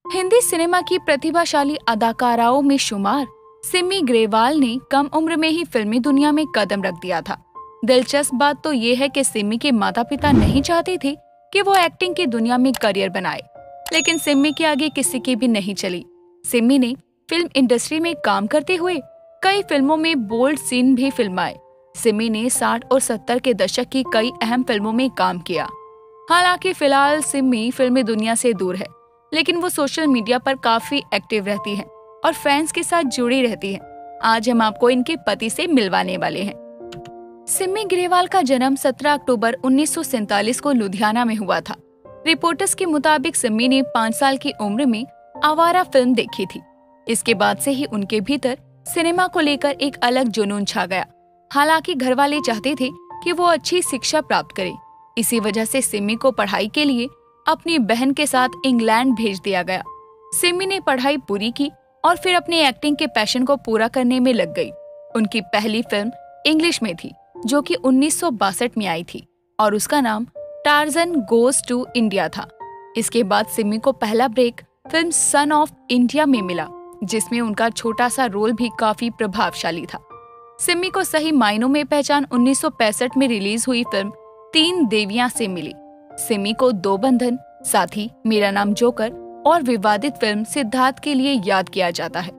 Hindi cinema की प्रतिभाशाली अदाकाराओं में शुमार सिमी ग्रेवाल ने कम उम्र में ही फिल्मी दुनिया में कदम रख दिया था। दिलचस्प बात तो ये है कि सिमी के माता पिता नहीं चाहते थे कि वो एक्टिंग की दुनिया में करियर बनाए, लेकिन सिमी के आगे किसी की भी नहीं चली। सिमी ने फिल्म इंडस्ट्री में काम करते हुए कई फिल्मों में बोल्ड सीन भी फिल्माए। सिमी ने 60 और 70 के दशक की कई अहम फिल्मों में काम किया। हालांकि फिलहाल सिमी फिल्मी दुनिया से दूर है, लेकिन वो सोशल मीडिया पर काफी एक्टिव रहती हैं और फैंस के साथ जुड़ी रहती हैं। आज हम आपको इनके पति से मिलवाने वाले हैं। सिमी ग्रेवाल का जन्म 17 अक्टूबर 1947 को लुधियाना में हुआ था। रिपोर्टर्स के मुताबिक सिमी ने 5 साल की उम्र में आवारा फिल्म देखी थी। इसके बाद से ही उनके भीतर सिनेमा को लेकर एक अलग जुनून छा गया। हालांकि घर वाले चाहते थे कि वो अच्छी शिक्षा प्राप्त करे। इसी वजह से सिमी को पढ़ाई के लिए अपनी बहन के साथ इंग्लैंड भेज दिया गया। सिमी ने पढ़ाई पूरी की और फिर अपने एक्टिंग के पैशन को पूरा करने में लग गई। उनकी पहली फिल्म इंग्लिश में थी, जो कि 1962 में आई थी और उसका नाम टार्जन गोज टू इंडिया था। इसके बाद सिमी को पहला break film Son of India में मिला, जिसमें उनका छोटा सा रोल भी काफी प्रभावशाली था। सिमी को सही मायनों में पहचान 1965 में रिलीज हुई फिल्म 3 देवियां से मिली। सिमी को 2 बंधन, साथी, मेरा नाम जोकर और विवादित फिल्म सिद्धार्थ के लिए याद किया जाता है।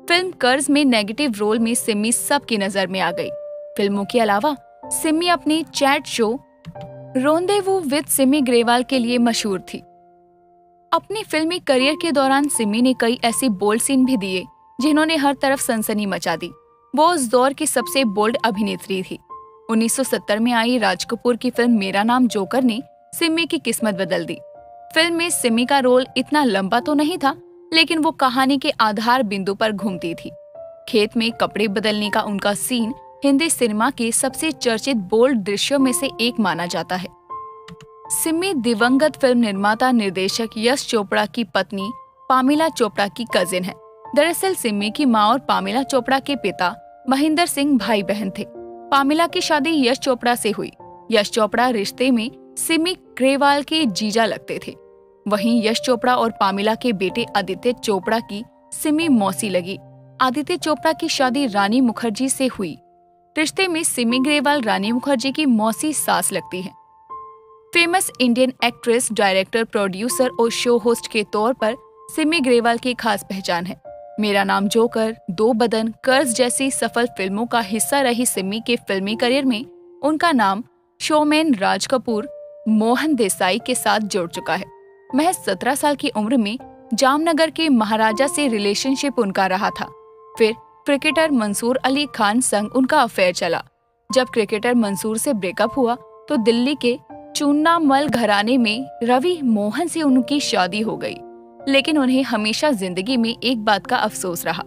फिल्म कर्ज में नेगेटिव रोल में सिमी सबकी नजर में आ गई। फिल्मों के अलावा सिमी अपने chat show rendezvous with Simi Grewal के लिए मशहूर थी। अपने फिल्मी करियर के दौरान सिमी ने कई ऐसे बोल्ड सीन भी दिए जिन्होंने हर तरफ सनसनी मचा दी। वो उस दौर की सबसे बोल्ड अभिनेत्री थी। 1970 में आई राज कपूर की फिल्म मेरा नाम जोकर ने सिमी की किस्मत बदल दी। फिल्म में सिमी का रोल इतना लंबा तो नहीं था, लेकिन वो कहानी के आधार बिंदु पर घूमती थी। खेत में कपड़े बदलने का उनका सीन हिंदी सिनेमा के सबसे चर्चित बोल्ड दृश्यों में से एक माना जाता है। सिमी दिवंगत फिल्म निर्माता निर्देशक यश चोपड़ा की पत्नी पामिला चोपड़ा की कजिन है। दरअसल सिमी की मां और पामिला चोपड़ा के पिता महेंद्र सिंह भाई बहन थे। पामिला की शादी यश चोपड़ा से हुई। यश चोपड़ा रिश्ते में सिमी ग्रेवाल के जीजा लगते थे। वहीं यश चोपड़ा और पामिला के बेटे आदित्य चोपड़ा की सिमी मौसी लगी। आदित्य चोपड़ा की शादी रानी मुखर्जी से हुई। रिश्ते में सिमी ग्रेवाल रानी मुखर्जी की मौसी सास लगती है। Famous Indian actress, director, producer और शो होस्ट के तौर पर सिमी ग्रेवाल की खास पहचान है। मेरा नाम जोकर, 2 बदन, कर्ज जैसी सफल फिल्मों का हिस्सा रही सिमी के फिल्मी करियर में उनका नाम शोमैन राज कपूर, मोहन देसाई के साथ जुड़ चुका है। महज 17 साल की उम्र में जामनगर के महाराजा से रिलेशनशिप उनका रहा था। फिर क्रिकेटर मंसूर अली खान संग उनका अफेयर चला। जब क्रिकेटर मंसूर से ब्रेकअप हुआ तो दिल्ली के चून्नामल घराने में रवि मोहन से उनकी शादी हो गई, लेकिन उन्हें हमेशा जिंदगी में एक बात का अफसोस रहा।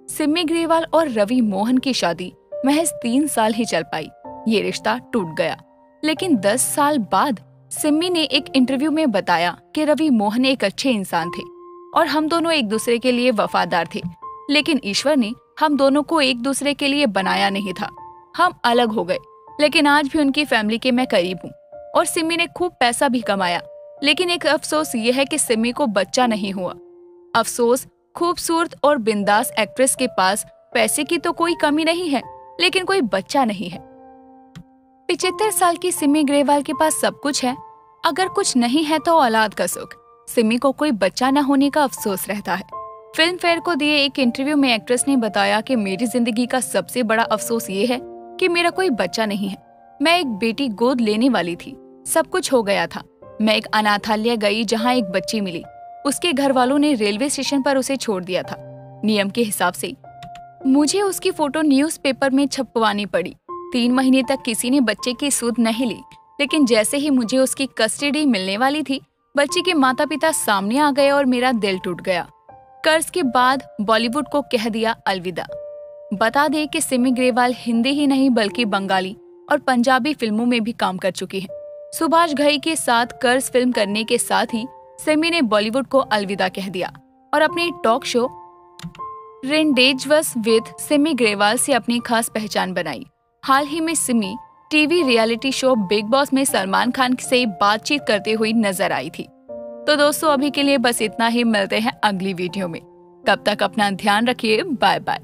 सिमी ग्रेवाल और रवि मोहन की शादी महज 3 साल ही चल पाई। ये रिश्ता टूट गया, लेकिन 10 साल बाद सिमी ने एक इंटरव्यू में बताया कि रवि मोहन एक अच्छे इंसान थे और हम दोनों एक दूसरे के लिए वफादार थे, लेकिन ईश्वर ने हम दोनों को एक दूसरे के लिए बनाया नहीं था। हम अलग हो गए, लेकिन आज भी उनकी फैमिली के मैं करीब हूँ और सिमी ने खूब पैसा भी कमाया। लेकिन एक अफसोस ये है कि सिमी को बच्चा नहीं हुआ। अफसोस, खूबसूरत और बिंदास एक्ट्रेस के पास पैसे की तो कोई कमी नहीं है, लेकिन कोई बच्चा नहीं है। 75 साल की सिमी ग्रेवाल के पास सब कुछ है, अगर कुछ नहीं है तो औलाद का सुख। सिमी को कोई बच्चा न होने का अफसोस रहता है। फिल्म फेयर को दिए एक इंटरव्यू में एक्ट्रेस ने बताया कि मेरी जिंदगी का सबसे बड़ा अफसोस ये है कि मेरा कोई बच्चा नहीं है। मैं एक बेटी गोद लेने वाली थी, सब कुछ हो गया था। मैं एक अनाथालय गई जहाँ एक बच्ची मिली। उसके घर वालों ने रेलवे स्टेशन पर उसे छोड़ दिया था। नियम के हिसाब से मुझे उसकी फोटो न्यूज़पेपर में छपवानी पड़ी। 3 महीने तक किसी ने बच्चे की सुध नहीं ली, लेकिन जैसे ही मुझे उसकी कस्टडी मिलने वाली थी, बच्चे के माता पिता सामने आ गए और मेरा दिल टूट गया। कर्ज के बाद बॉलीवुड को कह दिया अलविदा। बता दें कि सिमी ग्रेवाल हिंदी ही नहीं बल्कि बंगाली और पंजाबी फिल्मों में भी काम कर चुकी हैं। सुभाष घई के साथ कर्ज फिल्म करने के साथ ही सिमी ने बॉलीवुड को अलविदा कह दिया और अपने talk show rendezvous with Simi Grewal से अपनी खास पहचान बनाई। हाल ही में Simi TV reality show Bigg Boss में सलमान खान से बातचीत करते हुए नजर आई थी। तो दोस्तों अभी के लिए बस इतना ही, मिलते हैं अगली वीडियो में। तब तक अपना ध्यान रखिए, बाय बाय।